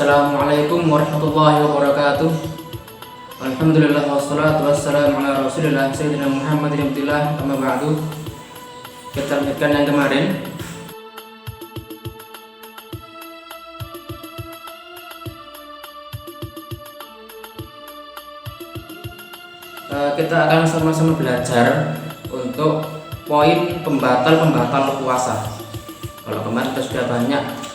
Assalamualaikum warahmatullahi wabarakatuh. Alhamdulillah wassalatu wassalamu ala Rasulillah Sayyidina Muhammadin abdillah amma ba'du. Kita lanjutkan yang kemarin. Kita akan sama-sama belajar untuk poin pembatal puasa. Kalau kemarin kita sudah banyak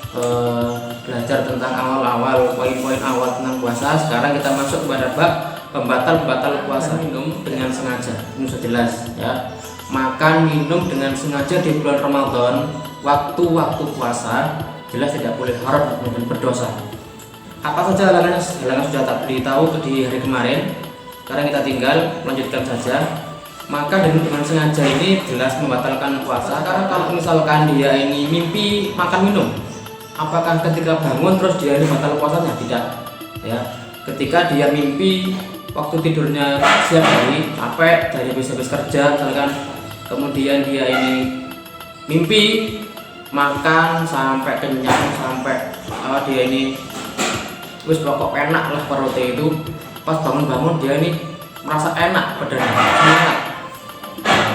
belajar tentang awal-awal poin-poin awal tentang puasa, sekarang kita masuk kepada bab pembatal puasa. Minum dengan sengaja, ini sudah jelas ya. Makan minum dengan sengaja di bulan Ramadan, waktu-waktu puasa, jelas tidak boleh, haram dan berdosa. Apa saja halangan sudah tak beritahu di hari kemarin. Sekarang kita tinggal melanjutkan saja. Maka dengan sengaja ini jelas membatalkan puasa. Karena kalau misalkan dia ini mimpi makan minum, apakah ketika bangun terus dia ini batal puasanya? Tidak ya. Ketika dia mimpi waktu tidurnya siang hari, capek dari habis kerja misalkan, kemudian dia ini mimpi makan sampai kenyang, sampai dia ini wis pokok enak lah perutnya itu. Pas bangun dia ini merasa enak badannya, semangat.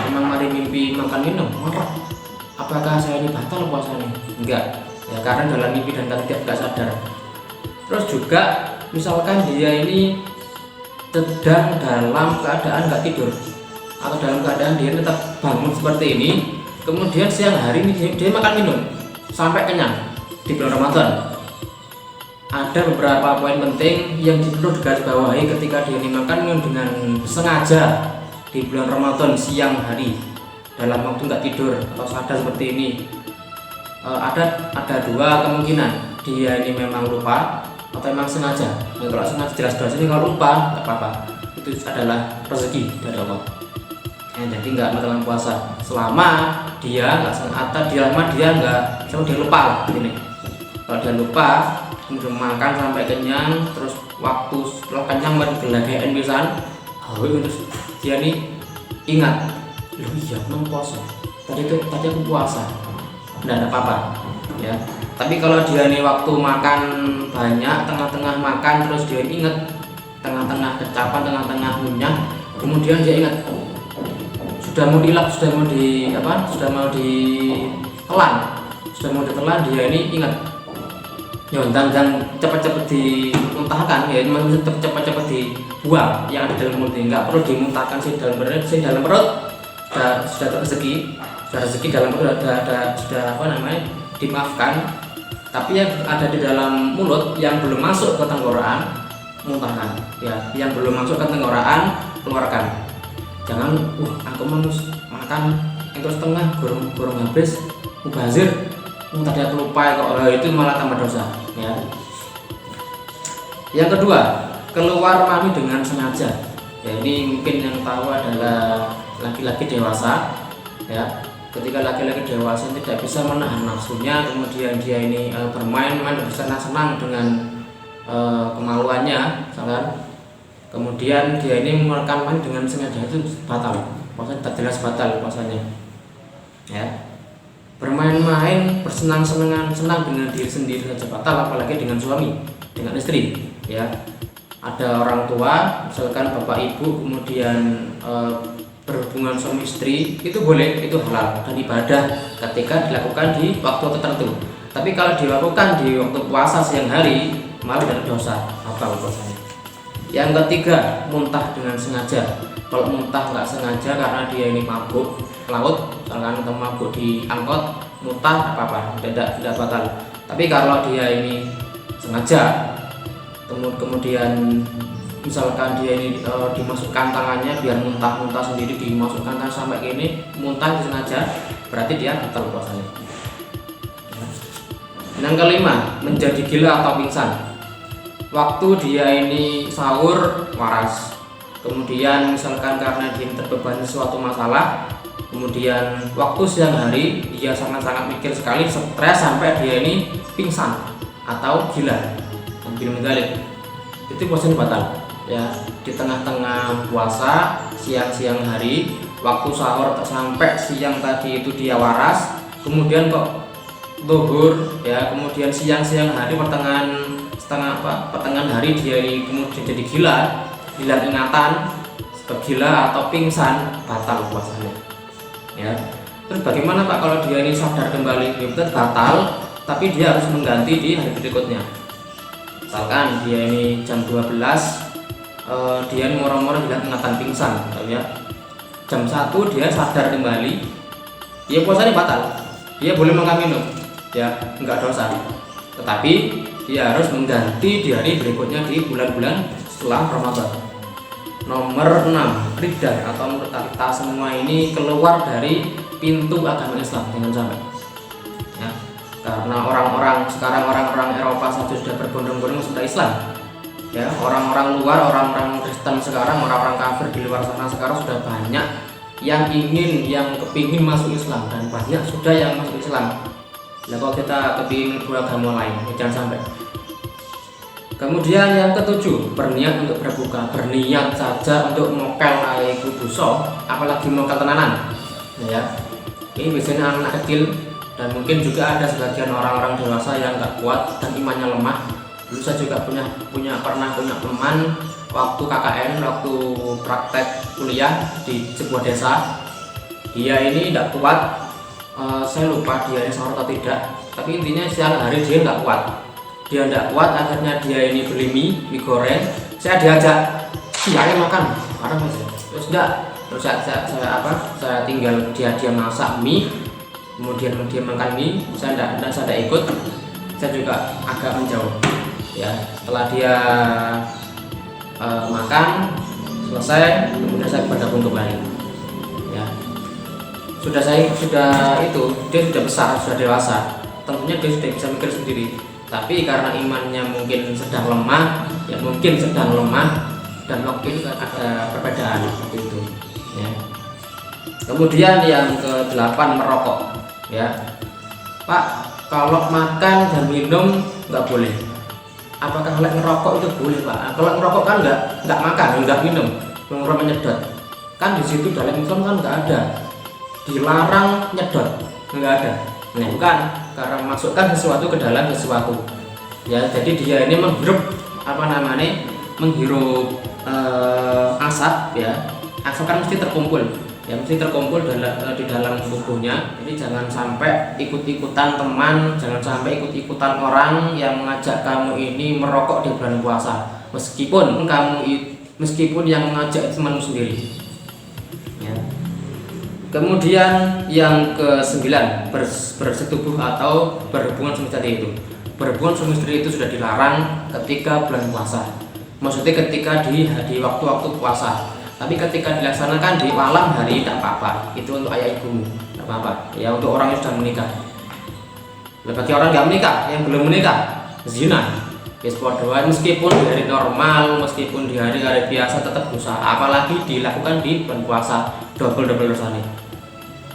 Memang mari mimpi makan minum, apakah saya ini batal puasanya? Enggak ya, karena dalam mimpi dan tidak sadar. Terus juga misalkan dia ini sedang dalam keadaan nggak tidur atau dalam keadaan dia tetap bangun seperti ini, kemudian siang hari ini dia makan minum sampai kenyang di bulan Ramadan. Ada beberapa poin penting yang perlu digarisbawahi ketika dia ini makan minum dengan sengaja di bulan Ramadan siang hari dalam waktu nggak tidur atau sadar seperti ini. Ada dua kemungkinan, dia ini memang lupa atau memang sengaja. Nah, kalau sengaja jelas-jelas ini, kalau lupa nggak apa-apa, itu adalah rezeki dari Allah. Jadi nggak membatalkan puasa selama dia nggak sengaja, dia lupa lah ini. Kalau dia lupa kemudian makan sampai kenyang, terus waktu setelah kenyang bergelagain pisan, terus dia nih ingat, loh iya memang puasa, tadi aku puasa, nggak ada apa-apa ya. Tapi kalau dia nih waktu makan banyak, tengah-tengah makan terus dia ingat, tengah-tengah kecapan, tengah-tengah ngunyah, kemudian dia ingat sudah mau ditelan, dia ini ingat, ya jangan cepat-cepat dimuntahkan ya, cepat-cepat dibuang yang ada dalam mulut. Nggak perlu dimuntahkan sih dalam perut sudah rezeki dalam perut sudah dimaafkan, tapi yang ada di dalam mulut yang belum masuk ke tenggorokan muntahkan ya, yang belum masuk ke tenggorokan keluarkan. Jangan aku makan itu setengah gorong habis mubazir, tadi aku lupa kok, itu malah tambah dosa ya. Yang kedua, keluar mani dengan sengaja ya. Ini mungkin yang tahu adalah laki-laki dewasa ya. Ketika laki-laki dewasa tidak bisa menahan nafsunya, kemudian dia ini bermain-main bersenang-senang dengan kemaluannya misalkan, kemudian dia ini mengeluarkan mani dengan sengaja, itu batal puasanya, tak jelas batal puasanya ya. Bermain-main, bersenang-senang dengan diri sendiri saja batal, apalagi dengan suami, dengan istri ya. Ada orang tua misalkan bapak ibu, kemudian berhubungan suami istri, itu boleh, itu halal dan ibadah ketika dilakukan di waktu tertentu. Tapi kalau dilakukan di waktu puasa siang hari, malah ada dosa, batal puasanya. Yang ketiga, muntah dengan sengaja. Kalau muntah nggak sengaja karena dia ini mabuk laut, misalkan atau mabuk di angkot, muntah apa-apa, tidak batal. Tapi kalau dia ini sengaja, kemudian misalkan dia ini dimasukkan tangannya biar muntah sendiri, dimasukkan tangan sampai gini, muntah sengaja, berarti dia batal puasanya. Yang kelima, menjadi gila atau pingsan. Waktu dia ini sahur waras, kemudian misalkan karena dia terbebani suatu masalah, kemudian waktu siang hari dia sangat-sangat mikir sekali, stres sampai dia ini pingsan atau gila, itu puasanya batal ya. Di tengah-tengah puasa siang hari, waktu sahur sampai siang tadi itu dia waras, kemudian kok zuhur ya, kemudian siang hari pertengahan pertengahan hari dia ini kemudian jadi gila, hilang ingatan, gila atau pingsan, batal puasanya. Ya. Terus bagaimana Pak kalau dia ini sadar kembali? Ya betul batal, tapi dia harus mengganti di hari berikutnya. Misalkan dia ini jam 12, dia moro-moro hilang ingatan pingsan, ya. Jam 1 dia sadar kembali, ya puasanya batal. Dia boleh makan minum, ya enggak dosa. Tetapi dia harus mengganti di hari berikutnya di bulan-bulan setelah Ramadan. Nomor 6, riddah atau murtad. Semua ini keluar dari pintu agama Islam, jangan sampai. Ya, karena orang-orang sekarang, orang-orang Eropa saja sudah berbondong-bondong sudah Islam. Ya, orang-orang luar, orang-orang Kristen sekarang, orang-orang kafir di luar sana sekarang sudah banyak yang kepingin masuk Islam, dan banyak sudah yang masuk Islam. Nah, kalau kita kepingin beragama lain, jangan sampai. Kemudian yang ketujuh, berniat untuk berbuka. Berniat saja untuk mokel aiku buso, apalagi mokel tenanan. Ya, ini biasanya anak kecil, dan mungkin juga ada sebagian orang-orang dewasa yang nggak kuat dan imannya lemah. Dulu saya juga pernah punya teman waktu KKN, waktu praktek kuliah di sebuah desa. Dia ini tidak kuat, saya lupa dia ini sahur atau tidak, tapi intinya siang hari dia nggak kuat. Dia tidak kuat, akhirnya dia ini beli mie goreng. Saya diajak, ayo makan, marah mas. Terus saya tinggal dia masak mie, kemudian dia makan mie. Saya tidak ikut, saya juga agak menjauh. Ya, setelah dia makan selesai, kemudian saya bergabung kembali. Ya, dia sudah besar, sudah dewasa. Tentunya dia sudah bisa mikir sendiri. Tapi karena imannya mungkin sedang lemah, dan waktu itu ada perbedaan seperti itu. Ya. Kemudian yang ke-8, merokok. Ya, Pak, kalau makan dan minum nggak boleh. Apakah kalau ngerokok itu boleh Pak? Kalau ngerokok kan nggak makan, nggak minum, ngerokok menyedot. Kan di situ dalam Islam kan nggak ada dilarang nyedot, nggak ada. Nah, bukan, karena masukkan sesuatu ke dalam sesuatu. Ya, jadi dia ini menghirup asap, ya. Asap kan mesti terkumpul, ya, di dalam tubuhnya. Jadi jangan sampai ikut-ikutan teman, jangan sampai ikut-ikutan orang yang mengajak kamu ini merokok di bulan puasa, meskipun yang mengajak temanmu sendiri. Ya. Kemudian yang ke-9, bersetubuh atau berhubungan suami istri itu. Berhubungan suami istri itu sudah dilarang ketika bulan puasa. Maksudnya ketika di waktu-waktu puasa. Tapi ketika dilaksanakan di malam hari tidak apa-apa. Itu untuk ayah ibumu, tidak apa-apa. Ya, untuk orang yang sudah menikah. Bagi orang yang menikah, yang belum menikah, zina. Meskipun di hari normal, meskipun di hari-hari biasa tetap dosa. Apalagi dilakukan di bulan puasa, double dosanya.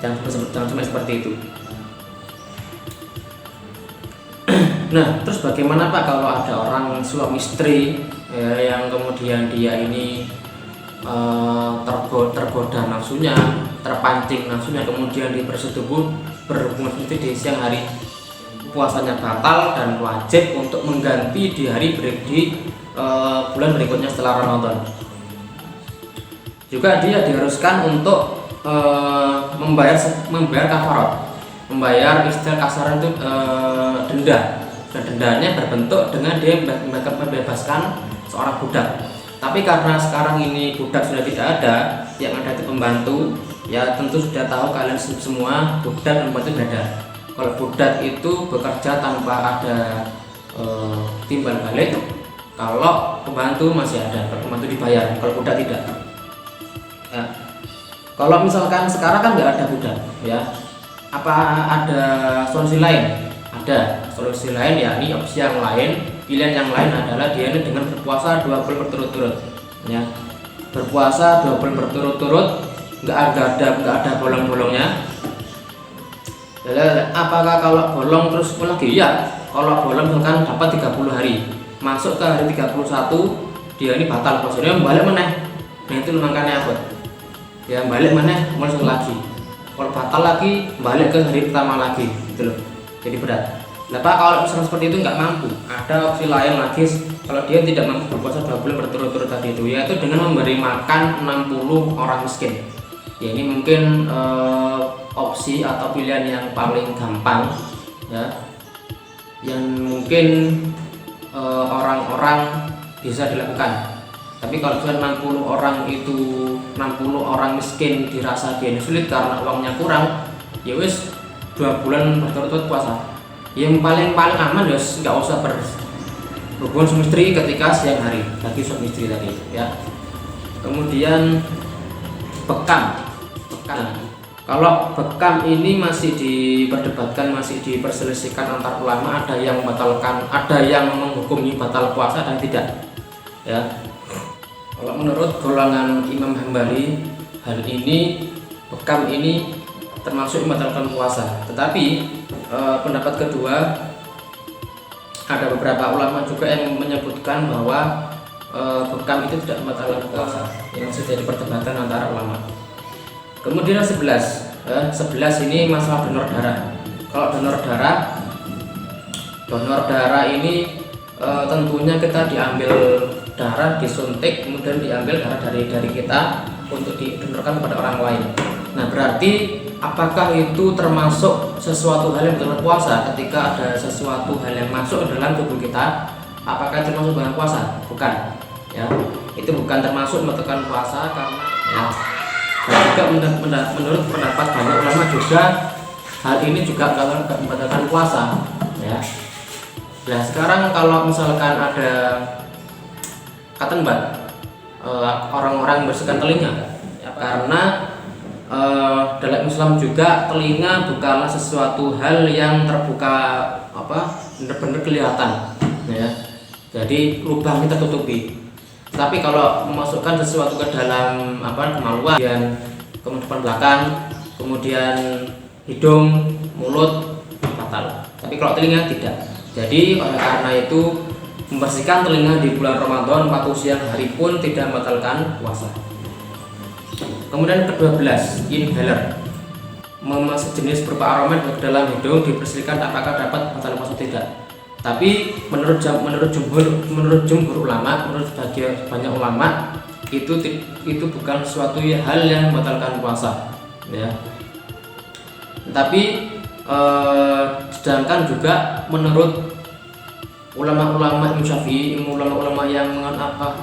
Jangan sampai seperti itu. Nah, terus bagaimana Pak kalau ada orang suami istri, ya, yang kemudian dia ini tergoda nafsunya, terpancing nafsunya, kemudian dia berhubungan istri di siang hari, puasanya batal dan wajib untuk mengganti di hari bulan berikutnya setelah Ramadan. Juga dia diharuskan untuk membayar kafarat, membayar istilah kasaran itu denda, dan dendanya berbentuk dengan dia membebaskan seorang budak. Tapi karena sekarang ini budak sudah tidak ada, yang ada itu pembantu, ya tentu sudah tahu kalian semua budak dan pembantu beda. Kalau budak itu bekerja tanpa ada timbal balik, kalau pembantu masih ada, kalau pembantu dibayar, kalau budak tidak. Ya. Kalau misalkan sekarang kan nggak ada budak, ya, apa ada solusi lain? Ada solusi lain, yakni opsi yang lain. Pilihan yang lain adalah dia ini dengan berpuasa 2 bulan berturut-turut, ya, berpuasa 2 bulan berturut-turut, nggak ada bolong-bolongnya. Apakah kalau bolong terus lagi? Ya, kalau bolong misalkan dapat 30 hari, masuk ke hari 31 dia ini batal puasanya, balik meneh. Nah, itu makanya apa? Ya, balik meneh mulai lagi. Kalau batal lagi, balik ke hari pertama lagi, gitu loh. Jadi berat. Nah Pak, kalau misalnya seperti itu nggak mampu, ada opsi lain lagi. Kalau dia tidak mampu berpuasa 2 bulan berturut-turut tadi itu, yaitu dengan memberi makan 60 orang miskin. Ya ini mungkin opsi atau pilihan yang paling gampang ya, yang mungkin orang-orang bisa dilakukan. Tapi kalau misalnya 60 orang itu 60 orang miskin dirasa dia sulit karena uangnya kurang, ya wis 2 bulan berturut-turut puasa. Yang paling aman ya nggak usah berhubungan suami istri ketika siang hari, bagi suami istri tadi ya. Kemudian bekam. Kalau bekam ini masih diperdebatkan, masih diperselisihkan antar ulama, ada yang membatalkan, ada yang menghukumi batal puasa dan tidak ya. Kalau menurut golongan Imam Hambali, hal ini bekam ini termasuk membatalkan puasa. Tetapi pendapat kedua, ada beberapa ulama juga yang menyebutkan bahwa bekam itu tidak membatalkan puasa, yang sudah diperdebatkan antara ulama. Kemudian 11 ini masalah donor darah. Kalau donor darah ini tentunya kita diambil darah, disuntik, kemudian diambil darah dari kita untuk didonorkan kepada orang lain. Nah berarti apakah itu termasuk sesuatu hal yang membatalkan puasa? Ketika ada sesuatu hal yang masuk ke dalam tubuh kita, apakah itu termasuk membatalkan puasa? Bukan ya, itu bukan termasuk membatalkan puasa karena ya. Dan juga menurut pendapat banyak ulama juga hal ini juga nggak membatalkan puasa ya. Nah sekarang kalau misalkan ada katenbat, orang-orang bersihkan telinga ya, karena dalam Islam juga telinga bukanlah sesuatu hal yang terbuka benar-benar kelihatan ya. Jadi lubang kita tutupi. Tapi kalau memasukkan sesuatu ke dalam kemaluan, kemudian depan belakang, kemudian hidung, mulut, batal. Tapi kalau telinga tidak. Jadi oleh karena itu membersihkan telinga di bulan Ramadan waktu siang hari pun tidak membatalkan puasa. Kemudian ke-12, inhaler, memasuk jenis berupa aroma ke dalam hidung dipersilakan apakah dapat batal puasa tidak. Tapi menurut jumhur ulama, menurut banyak ulama itu bukan suatu hal yang membatalkan puasa ya. Tapi sedangkan juga menurut ulama-ulama Imam Syafi'i, ulama-ulama yang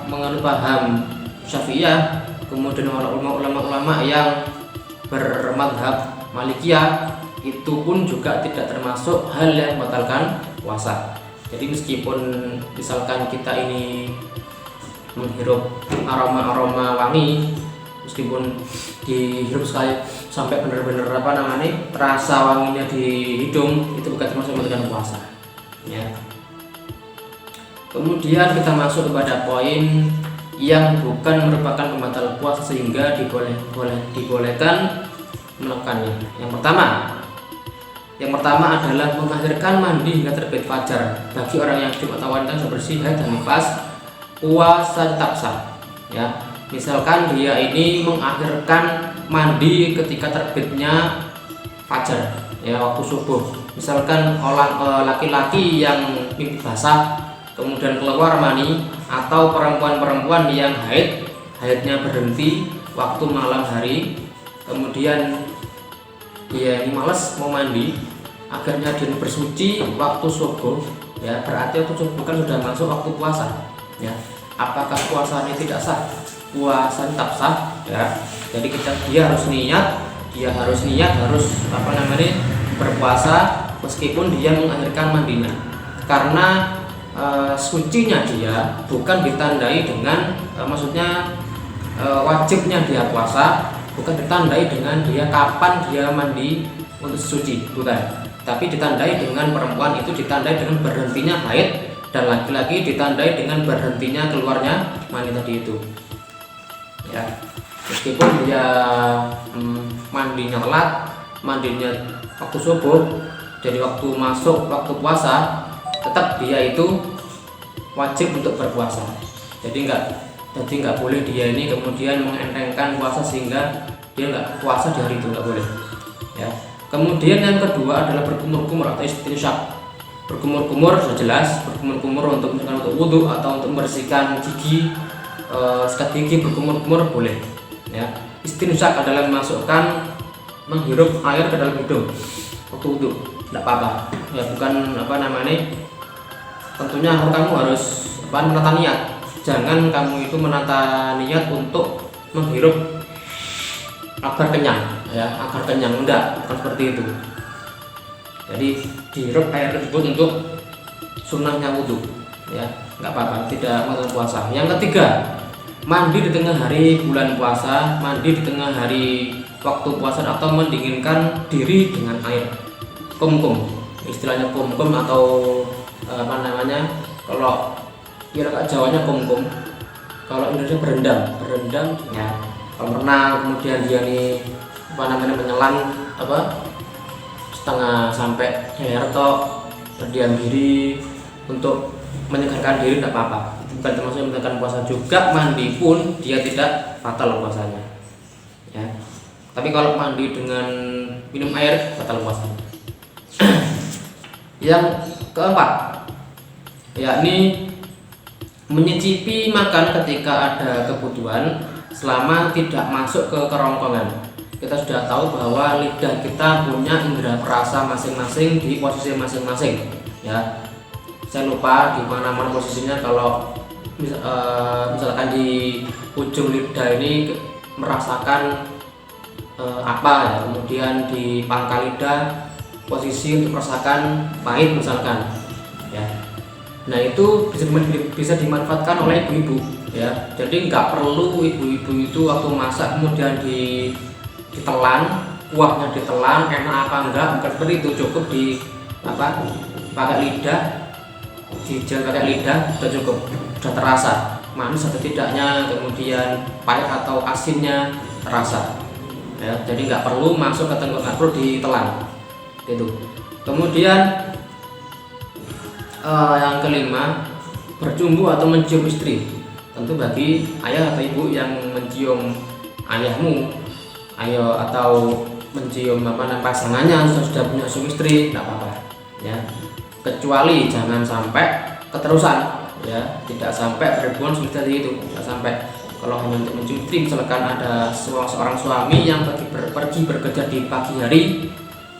menganut paham Syafi'iyah, kemudian ulama-ulama yang bermadhab Malikiyah, itu pun juga tidak termasuk hal yang membatalkan puasa. Jadi meskipun misalkan kita ini menghirup aroma wangi, meskipun dihirup sekali sampai benar-benar rasa wanginya di hidung, itu bukan termasuk membatalkan puasa ya. Kemudian kita masuk kepada poin yang bukan merupakan pembatal puasa sehingga dibolehkan melakukannya. Yang pertama adalah mengakhirkan mandi hingga terbit fajar bagi orang yang Jumat atau wanita yang bersih haid dan nifas, puasa tetap sah ya. Misalkan dia ini mengakhirkan mandi ketika terbitnya fajar ya, waktu subuh. Misalkan laki-laki yang mimpi basah kemudian keluar mani, atau perempuan-perempuan yang haidnya berhenti waktu malam hari, kemudian dia ini malas mau mandi, akhirnya dia bersuci waktu subuh ya, berarti waktu subuh kan sudah masuk waktu puasa ya. Apakah puasanya tidak sah? Puasa tetap sah ya. Jadi dia harus berpuasa meskipun dia mengakhirkan mandinya, karena sucinya dia bukan ditandai dengan wajibnya dia puasa bukan ditandai dengan dia kapan dia mandi untuk suci, bukan. Tapi ditandai dengan perempuan itu ditandai dengan berhentinya haid, dan laki-laki ditandai dengan berhentinya keluarnya mani tadi itu ya. Meskipun dia mandinya telat, mandinya waktu subuh, jadi waktu masuk waktu puasa, tetap dia itu wajib untuk berpuasa. Jadi nggak boleh dia ini kemudian mengentengkan puasa sehingga dia nggak puasa di hari itu, nggak boleh ya. Kemudian yang kedua adalah berkumur-kumur atau istinsyaq Berkumur-kumur sudah jelas, berkumur-kumur untuk misalkan untuk wudhu atau untuk membersihkan gigi, sikat gigi berkumur-kumur boleh. Ya, istinsyak adalah menghirup air ke dalam hidung waktu wudhu, tidak apa-apa. Ya, bukan tentunya kamu harus menata niat. Jangan kamu itu menata niat untuk menghirup agar kenyang, ya, agar kenyang, enggak, bukan seperti itu. Jadi dihirup air tersebut untuk sunnahnya wudhu, ya, nggak apa-apa, tidak membatalkan puasa. Yang ketiga, mandi di tengah hari bulan puasa, mandi di tengah hari waktu puasa atau mendinginkan diri dengan air kumkum, istilahnya kumkum atau kalau kira Jawanya kumkum, kalau Indonesia berendam, ya. Kalau renang kemudian dia menyelam setengah sampai leher atau berdiam diri untuk menyegarkan diri, tidak apa-apa. Itu bukan termasuk membatalkan puasa. Juga mandi pun dia tidak batal puasanya, ya. Tapi kalau mandi dengan minum air batal puasanya. Yang keempat, yakni menyicipi makan ketika ada kebutuhan selama tidak masuk ke kerongkongan. Kita sudah tahu bahwa lidah kita punya indera perasa masing-masing di posisi masing-masing, ya. Saya lupa di mana posisinya. Kalau misalkan di ujung lidah ini merasakan ya. Kemudian di pangkal lidah posisi untuk merasakan pahit misalkan, ya. Nah, itu bisa dimanfaatkan oleh ibu-ibu, ya. Jadi nggak perlu ibu-ibu itu waktu masak kemudian ditelan, kuahnya ditelan, enak apa enggak, bukan seperti itu. Cukup pakai lidah, dijel pakai lidah, sudah cukup, sudah terasa manis atau tidaknya, kemudian pahit atau asinnya terasa, ya. Jadi nggak perlu masuk ke tenggorokan, nggak perlu ditelan, gitu. Kemudian yang kelima, bercumbu atau mencium istri. Tentu bagi ayah atau ibu yang mencium ayahmu, atau mencium pasangannya sudah punya suami istri, tidak apa-apa, ya. Kecuali jangan sampai keterusan, ya, tidak sampai berhubungan seperti itu, tidak sampai. Kalau hanya untuk mencium istri, misalkan ada seorang suami yang pergi bekerja di pagi hari,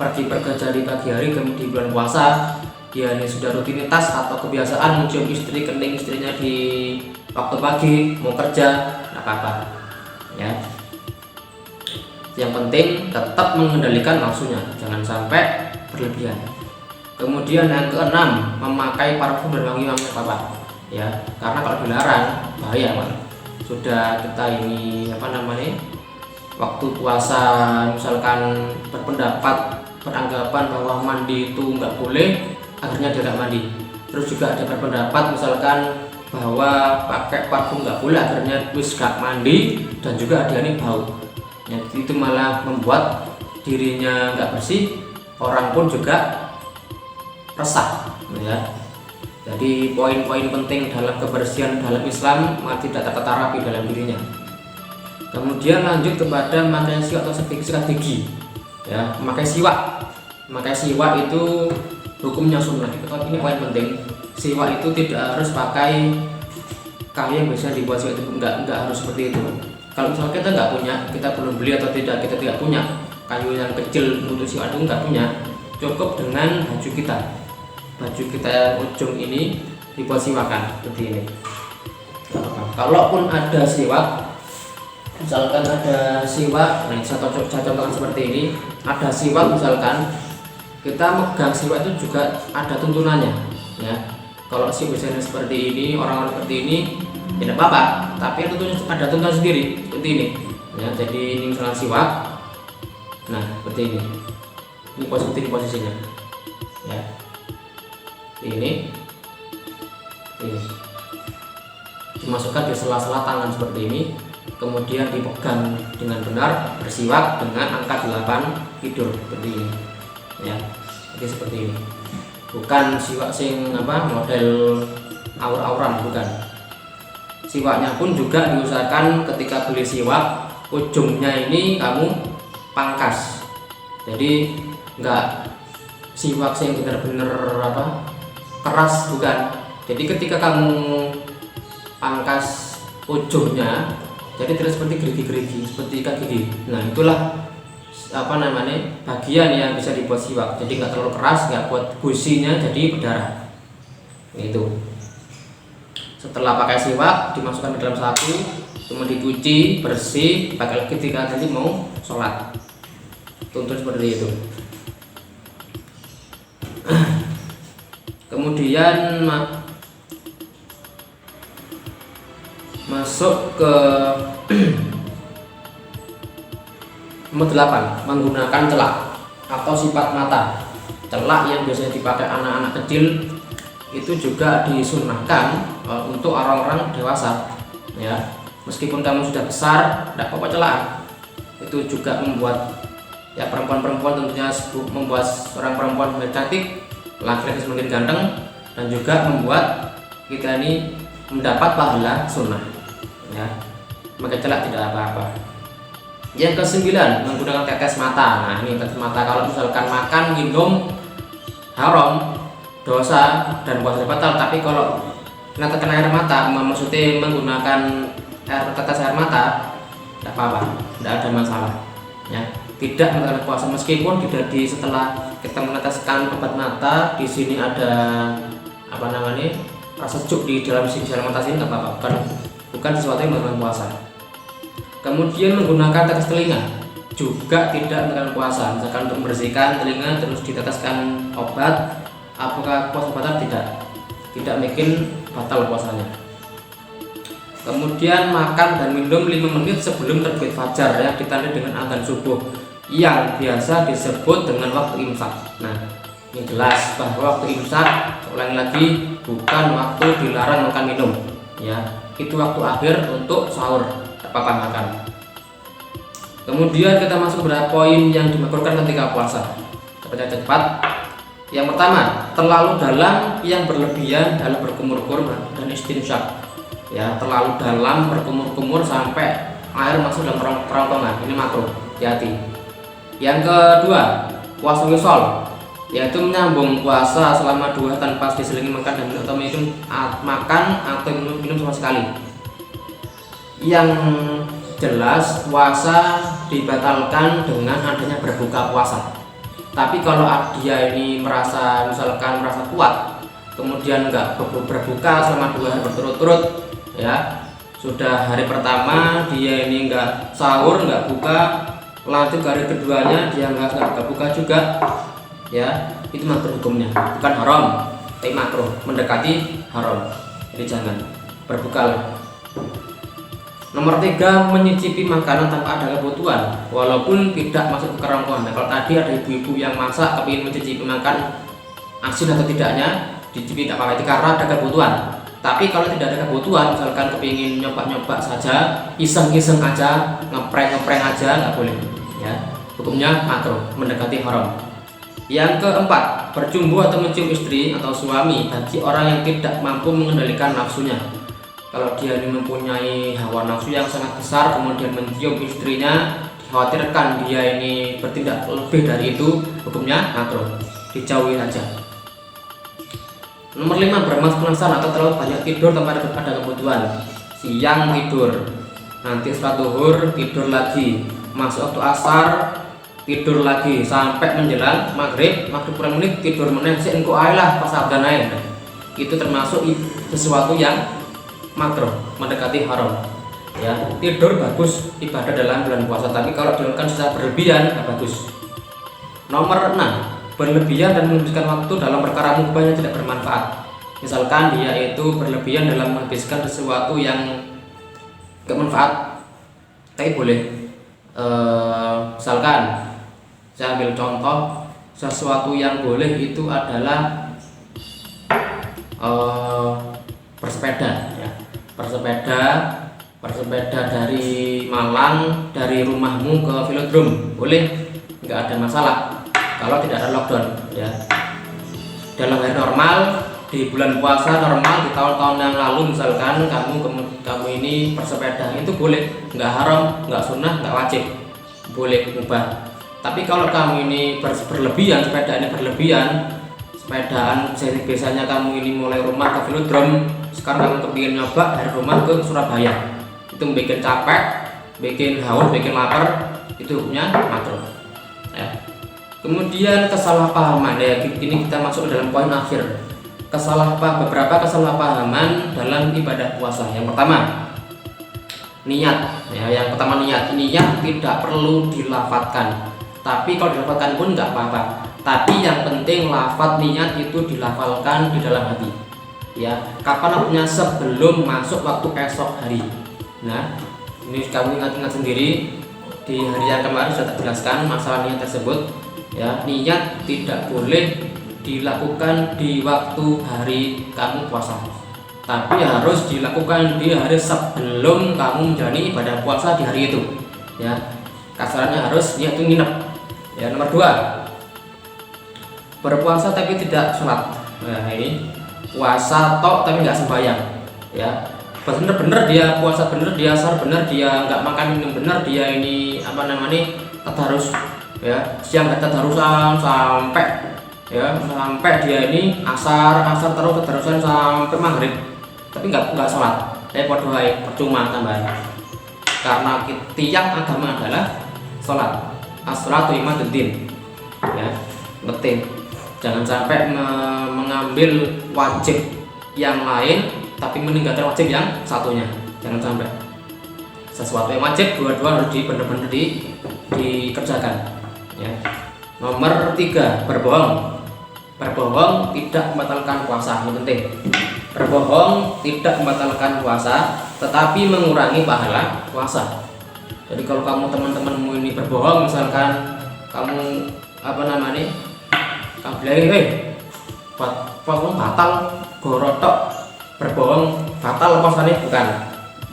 kemudian di bulan puasa dia ini sudah rutinitas atau kebiasaan mencium istri, kening istrinya di waktu pagi mau kerja, tidak apa-apa, ya. Yang penting tetap mengendalikan nafsunya, jangan sampai berlebihan. Kemudian yang keenam, memakai parfum berwangi apa, ya. Karena kalau dilarang bahaya, Pak. Sudah kita ini waktu puasa misalkan beranggapan bahwa mandi itu nggak boleh, akhirnya dia nggak mandi. Terus juga ada berpendapat misalkan bahwa pakai parfum nggak boleh, akhirnya wis gak mandi dan juga dia ini bau. Itu malah membuat dirinya nggak bersih, orang pun juga resah, ya. Jadi poin-poin penting dalam kebersihan dalam Islam tidak tertata rapi dalam dirinya. Kemudian lanjut kepada memakai siwak atau sikat gigi, ya. Memakai siwak itu hukumnya sunnah. Ini poin penting. Siwak itu tidak harus pakai kayu yang biasa dibuat siwak, itu enggak harus seperti itu. Kalau misalnya kita nggak punya, kita belum beli atau kita tidak punya kayu yang kecil untuk siwak itu nggak punya, cukup dengan baju kita yang ujung ini dibuat siwakan seperti ini. Kalaupun ada siwak, misalkan ada siwak, saya contohkan seperti ini, ada siwak misalkan, kita megang siwak itu juga ada tuntunannya, ya. Kalau misalnya seperti ini, orang-orang seperti ini, tidak apa-apa, tapi ada tuntunan sendiri seperti ini, ya. Jadi ini misalnya siwak, nah seperti ini posisinya, ya. Ini dimasukkan di sela-sela tangan seperti ini, kemudian dipegang dengan benar, bersiwak dengan angka 8 tidur seperti ini, ya. Jadi seperti ini, bukan siwak model aur-auran, bukan. Siwaknya pun juga diusahakan ketika beli siwak, ujungnya ini kamu pangkas, jadi enggak siwak yang benar-benar apa keras, bukan. Jadi ketika kamu pangkas ujungnya, jadi terlihat seperti gerigi-gerigi, seperti ikat gigi. Nah itulah apa namanya bagian yang bisa dibuat siwak. Jadi nggak terlalu keras, nggak buat gusinya jadi berdarah. Itu. Setelah pakai siwak dimasukkan ke dalam saku, kemudian dicuci bersih, pakai lagi ketika nanti mau sholat. Tuntun seperti itu. Kemudian masuk ke nomor 8, menggunakan celak atau sifat mata. Celak yang biasanya dipakai anak-anak kecil itu juga disunahkan untuk orang-orang dewasa, ya. Meskipun kamu sudah besar, tidak apa-apa celak. Itu juga membuat ya perempuan-perempuan tentunya membuat seorang perempuan semakin cantik, laki-laki semakin ganteng, dan juga membuat kita ini mendapat pahala sunnah, ya. Maka celak tidak apa-apa. Yang ke-9, menggunakan tetes mata. Nah ini tetes mata, kalau misalkan makan minum haram, dosa dan puasa batal. Tapi kalau kena air mata, maksudnya menggunakan tetes air mata, tidak apa-apa, tidak ada masalah, ya. Tidak menggunakan puasa, meskipun tidak setelah kita meneteskan obat mata di sini ada apa namanya rasa sejuk di dalam mata sini, tidak apa-apa, bukan sesuatu yang menggunakan puasa. Kemudian menggunakan tetes telinga juga tidak menggunakan puasa. Misalkan untuk membersihkan telinga terus diteteskan obat, apakah puasa batal? Tidak bikin batal puasanya. Kemudian makan dan minum 5 menit sebelum terbit fajar, ya, ditandai dengan adzan subuh yang biasa disebut dengan waktu imsak. Nah ini jelas bahwa waktu imsak, ulangi lagi, bukan waktu dilarang makan minum, ya. Itu waktu akhir untuk sahur, apa makan. Kemudian kita masuk beberapa poin yang dimakruhkan ketika puasa. Cepat. Yang pertama, terlalu dalam yang berlebihan dalam berkumur-kumur dan istinsyak, ya. Terlalu dalam berkumur-kumur sampai air masuk dalam kerongkongan, ini makruh, hati-hati. Yang kedua, puasa wisol, yaitu menyambung puasa selama 2 tanpa diselingi makan dan minum atau minum sama sekali. Yang jelas puasa dibatalkan dengan adanya berbuka puasa. Tapi kalau dia ini misalkan merasa kuat, kemudian nggak berbuka selama 2 hari berturut-turut, ya, sudah hari pertama dia ini nggak sahur, nggak buka, lanjut ke hari keduanya dia nggak buka juga, ya, itu makruh hukumnya, bukan haram, tapi makruh, mendekati haram. Jadi jangan berbuka. Nomor 3, menyicipi makanan tanpa ada kebutuhan walaupun tidak masuk ke kerongkongan. Nah, kalau tadi ada ibu-ibu yang masak kepingin mencicipi makan asin atau tidaknya, dicicipi tidak apa-apa karena ada kebutuhan. Tapi kalau tidak ada kebutuhan, misalkan kepingin nyoba-nyoba saja, iseng-iseng aja, ngeprank aja, nggak boleh, ya. Hukumnya makruh, mendekati haram. Yang keempat, berjumbu atau mencium istri atau suami bagi orang yang tidak mampu mengendalikan nafsunya. Kalau dia ini mempunyai hawa nafsu yang sangat besar, kemudian mencium istrinya, dikhawatirkan dia ini bertindak lebih dari itu, hukumnya makruh, dijauhi saja. Nomor 5, bermalas-malasan atau terlalu banyak tidur tanpa ada kebutuhan. Siang tidur, nanti sholat zuhur tidur lagi, masuk waktu asar tidur lagi, sampai menjelang maghrib kurang menit tidur meneh, engko ae lah pas adzan ae. Itu termasuk sesuatu yang makruh, mendekati haram, ya. Tidur bagus ibadah dalam bulan puasa, tapi kalau dilakukan secara berlebihan tidak bagus. Nomor 6, berlebihan dan menghabiskan waktu dalam perkara mubah yang tidak bermanfaat. Misalkan dia itu berlebihan dalam menghabiskan sesuatu yang gak manfaat, tapi boleh. Misalkan saya ambil contoh, sesuatu yang boleh itu adalah bersepeda, ya. Bersepeda dari Malang, dari rumahmu ke velodrome, boleh, nggak ada masalah kalau tidak ada lockdown, ya. Dalam hari normal, di bulan puasa normal, di tahun-tahun yang lalu misalkan kamu ini bersepeda, itu boleh, nggak haram, nggak sunnah, nggak wajib, boleh, mubah. Tapi kalau kamu ini berlebihan, sepeda ini berlebihan, sepedaan biasanya kamu ini mulai rumah ke velodrome, sekarang kamu kepingin nyoba dari rumah ke Surabaya, itu bikin capek, bikin haus, bikin lapar, itu hukumnya makruh ya. Kemudian kesalahpahaman ya, ini kita masuk dalam poin akhir. Beberapa kesalahpahaman dalam ibadah puasa. Yang pertama, niat ya. Yang pertama niat tidak perlu dilafatkan, tapi kalau dilafatkan pun nggak apa-apa. Tapi yang penting lafaz niat itu dilafalkan di dalam hati ya. Kapan waktunya? Sebelum masuk waktu esok hari. Nah, ini kamu ingat-ingat sendiri, di hari yang kemarin sudah terjelaskan masalah niat tersebut ya. Niat tidak boleh dilakukan di waktu hari kamu puasa, tapi harus dilakukan di hari sebelum kamu menjalani ibadah puasa di hari itu ya. Kasarannya harus niat itu nginep ya. Nomor 2, berpuasa tapi tidak sholat. Nah, ini puasa tok tapi nggak sembahyang ya. Bener-bener dia puasa, bener dia asar, bener dia nggak makan minum, bener dia ini tadarus ya. Siang tadarusan sampai dia ini asar terus tadarusan sampai maghrib, tapi nggak sholat. Podo wae, percuma tambahan. Karena tiang agama adalah sholat. As-sholatu imaduddin ya, penting. Jangan sampai mengambil wajib yang lain tapi meninggalkan wajib yang satunya. Jangan sampai. Sesuatu yang wajib dua-dua harus benar-benar dikerjakan ya. Nomor 3, berbohong. Berbohong tidak membatalkan puasa. Ini penting. Berbohong tidak membatalkan puasa, tetapi mengurangi pahala puasa. Jadi kalau kamu teman-temanmu ini berbohong, misalkan kamu kamu bilang puasa batal, gorotok, berbohong batal puasanya,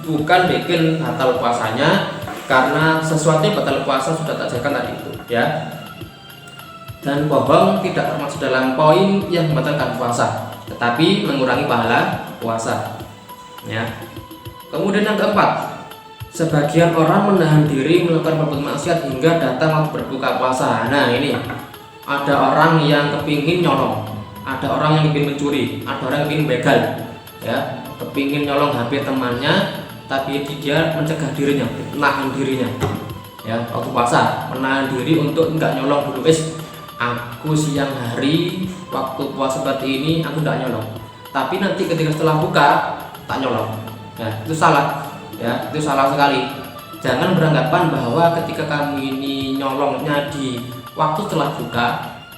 bukan bikin batal puasanya, karena sesuatu yang batal puasa sudah tak jaga tadi itu ya. Dan bohong tidak termasuk dalam poin yang membatalkan puasa, tetapi mengurangi pahala puasa ya. Kemudian yang keempat, sebagian orang menahan diri melakukan perbuatan maksiat hingga datang waktu berbuka puasa. Nah, ini ada orang yang kepingin nyolong, ada orang yang kepingin mencuri, ada orang yang kepingin begal ya, kepingin nyolong HP temannya, tapi dia mencegah dirinya, menahan dirinya ya. Waktu puasa menahan diri untuk enggak nyolong dulu. Aku siang hari waktu puasa seperti ini aku enggak nyolong, tapi nanti ketika setelah buka tak nyolong ya. Itu salah ya, itu salah sekali. Jangan beranggapan bahwa ketika kamu ini nyolongnya di waktu setelah buka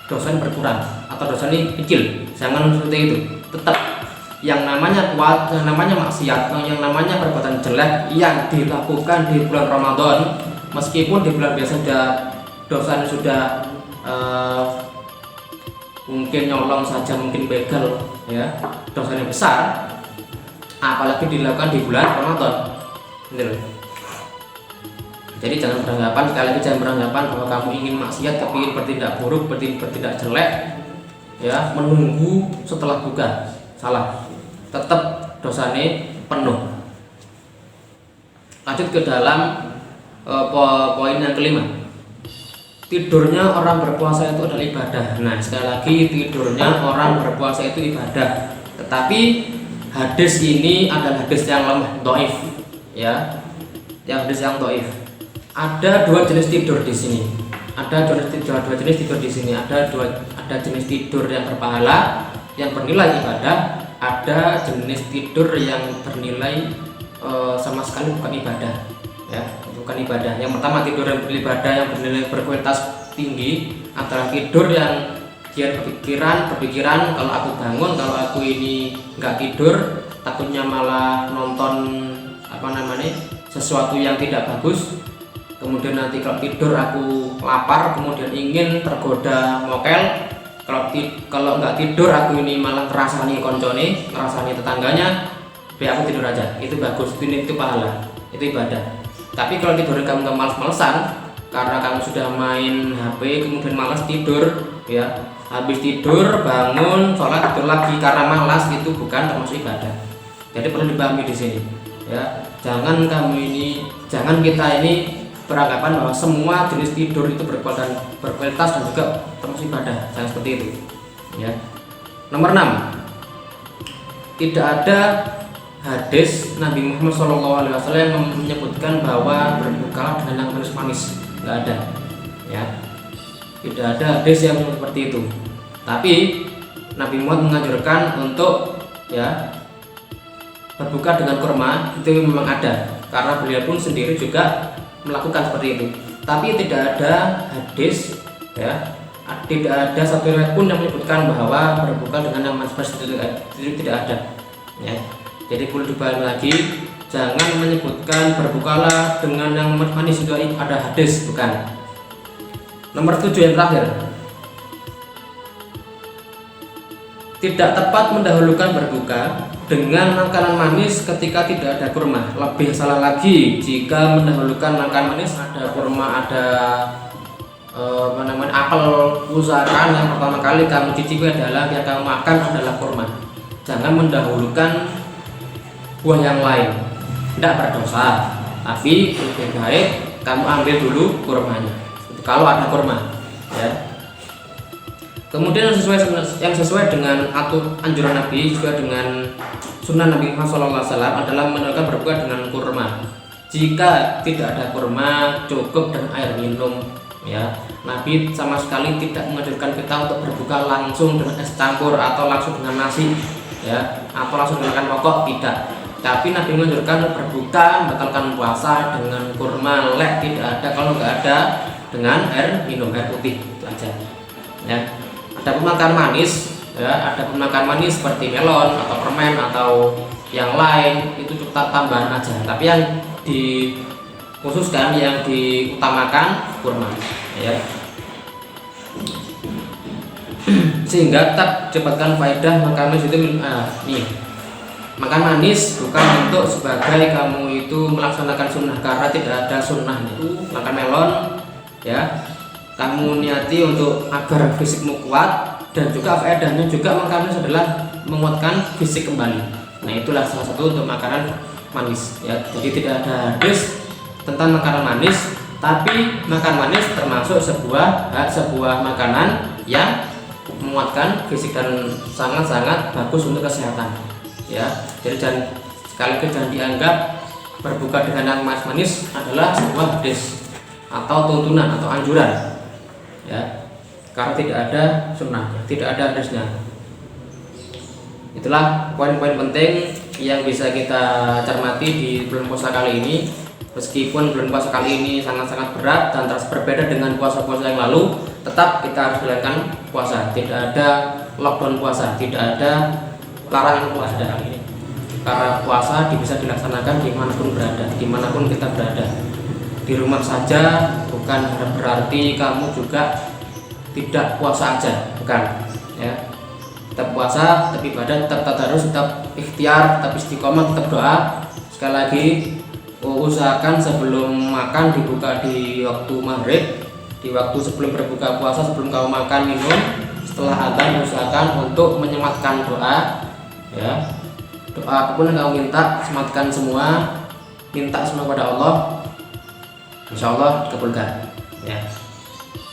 dosanya berkurang atau dosanya kecil. Jangan seperti itu. Tetap yang namanya maksiat, yang namanya perbuatan jelek yang dilakukan di bulan Ramadan, meskipun di bulan biasa dosanya sudah mungkin nyolong saja, mungkin begal ya, dosanya besar, apalagi dilakukan di bulan Ramadan. Jadi jangan beranggapan, sekali lagi jangan beranggapan bahwa kamu ingin maksiat, kepingin bertindak buruk, bertindak jelek ya, menunggu setelah buka. Salah. Tetap dosanya penuh. Lanjut ke dalam poin yang kelima. Tidurnya orang berpuasa itu adalah ibadah. Nah, sekali lagi tidurnya orang berpuasa itu ibadah. Tetapi hadis ini adalah hadis yang lemah, dhaif ya. Yang hadis yang dhaif. Ada dua jenis tidur di sini. Ada dua jenis tidur di sini. Ada jenis tidur yang berpahala, yang bernilai ibadah. Ada jenis tidur yang bernilai sama sekali bukan ibadah, ya, bukan ibadah. Yang pertama, tidur yang beribadah yang bernilai berkualitas tinggi adalah tidur yang dia berpikiran kalau aku bangun, kalau aku ini nggak tidur, takutnya malah nonton sesuatu yang tidak bagus. Kemudian nanti kalau tidur aku lapar, kemudian ingin tergoda mokel. Kalau nggak tidur aku ini malah ngerasani koncone, ngerasani tetangganya, biar aku tidur aja. Itu bagus, itu pahala, itu ibadah. Tapi kalau tidur kamu males-malesan karena kamu sudah main HP, kemudian malas tidur, ya, habis tidur bangun sholat tidur lagi karena malas, itu bukan termasuk ibadah. Jadi perlu dipahami di sini, ya. Jangan kita ini beranggapan bahwa semua jenis tidur itu berkualitas dan juga termasuk ibadah. Jangan seperti itu ya. Nomor 6, tidak ada hadis Nabi Muhammad SAW yang menyebutkan bahwa berbuka dengan yang manis-manis, nggak ada ya, tidak ada hadis yang seperti itu. Tapi Nabi Muhammad menganjurkan untuk ya berbuka dengan kurma, itu memang ada karena beliau pun sendiri juga melakukan seperti itu. Tapi tidak ada hadis ya, tidak ada satu riwayat pun yang menyebutkan bahwa berbuka dengan yang manis-manis, itu tidak ada ya. Jadi perlu dibalik lagi, jangan menyebutkan berbukalah dengan yang manis itu ada hadis, bukan. Nomor 7 yang terakhir, tidak tepat mendahulukan berbuka dengan makanan manis ketika tidak ada kurma. Lebih salah lagi jika mendahulukan makan manis, ada kurma, ada apel, usahakan yang pertama kali kamu cicipi adalah yang kamu makan adalah kurma. Jangan mendahulukan buah yang lain, tidak berdosa, tapi lebih baik kamu ambil dulu kurmanya kalau ada kurma ya. Kemudian yang sesuai dengan anjuran Nabi, juga dengan sunnah Nabi Muhammad SAW adalah menegakkan berbuka dengan kurma. Jika tidak ada kurma, cukup dengan air minum ya. Nabi sama sekali tidak menganjurkan kita untuk berbuka langsung dengan es campur atau langsung dengan nasi ya, atau langsung dengan rokok, tidak. Tapi Nabi menganjurkan berbuka membatalkan puasa dengan kurma, tidak ada kalau nggak ada dengan air minum, air putih, itu aja ya. Ada pemakan manis ya, ada pemakan manis seperti melon atau permen atau yang lain, itu cukup tambahan aja. Tapi yang dikhususkan, yang diutamakan kurma ya, sehingga tetap dapatkan faedah makan manis itu. Nih, makan manis bukan untuk sebagai kamu itu melaksanakan sunnah, karena tidak ada sunnahnya. Makan melon ya, kamu niati untuk agar fisikmu kuat, dan juga faedahnya juga makan manis adalah menguatkan fisik kembali. Nah, itulah salah satu untuk makanan manis ya. Jadi tidak ada hadis tentang makanan manis, tapi makan manis termasuk sebuah makanan yang menguatkan fisik dan sangat-sangat bagus untuk kesehatan ya. Jadi sekaligus jangan dianggap berbuka dengan yang manis adalah sebuah hadis atau tuntunan atau anjuran ya, karena tidak ada sunnahnya, tidak ada hadisnya. Itulah poin-poin penting yang bisa kita cermati di bulan puasa kali ini. Meskipun bulan puasa kali ini sangat-sangat berat dan terus berbeda dengan puasa-puasa yang lalu, tetap kita harus jalankan puasa. Tidak ada lockdown puasa, tidak ada larangan puasa kali ini, karena puasa bisa dilaksanakan dimanapun berada, dimanapun kita berada. Di rumah saja bukan berarti kamu juga tidak puasa aja, bukan ya. Tetap puasa, tetap ibadah, tetap tadarus, tetap ikhtiar, tetap istiqomah, tetap doa. Sekali lagi, usahakan sebelum makan dibuka di waktu maghrib, di waktu sebelum berbuka puasa, sebelum kamu makan minum. Setelah adzan usahakan untuk menyematkan doa ya. Doa apapun yang kamu minta, sematkan semua, minta semua pada Allah, insya Allah dikabulkan ya.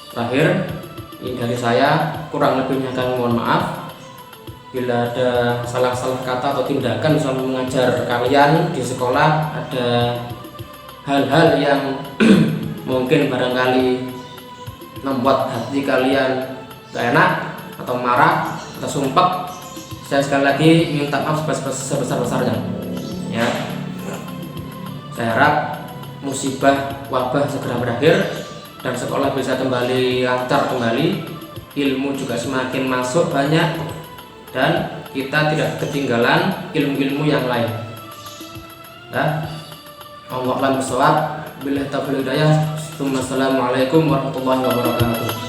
Terakhir, ini dari saya, kurang lebihnya kami mohon maaf. Bila ada salah-salah kata atau tindakan selama mengajar kalian di sekolah, ada hal-hal yang mungkin barangkali membuat hati kalian gak enak atau marah atau sumpah, saya sekali lagi minta maaf sebesar-besarnya ya. Saya harap musibah wabah segera berakhir dan sekolah bisa kembali lancar kembali, ilmu juga semakin masuk banyak, dan kita tidak ketinggalan ilmu-ilmu yang lain. Nah, Allahumma sholli ala Billahi taufiq hidayah. Assalamualaikum warahmatullahi wabarakatuh.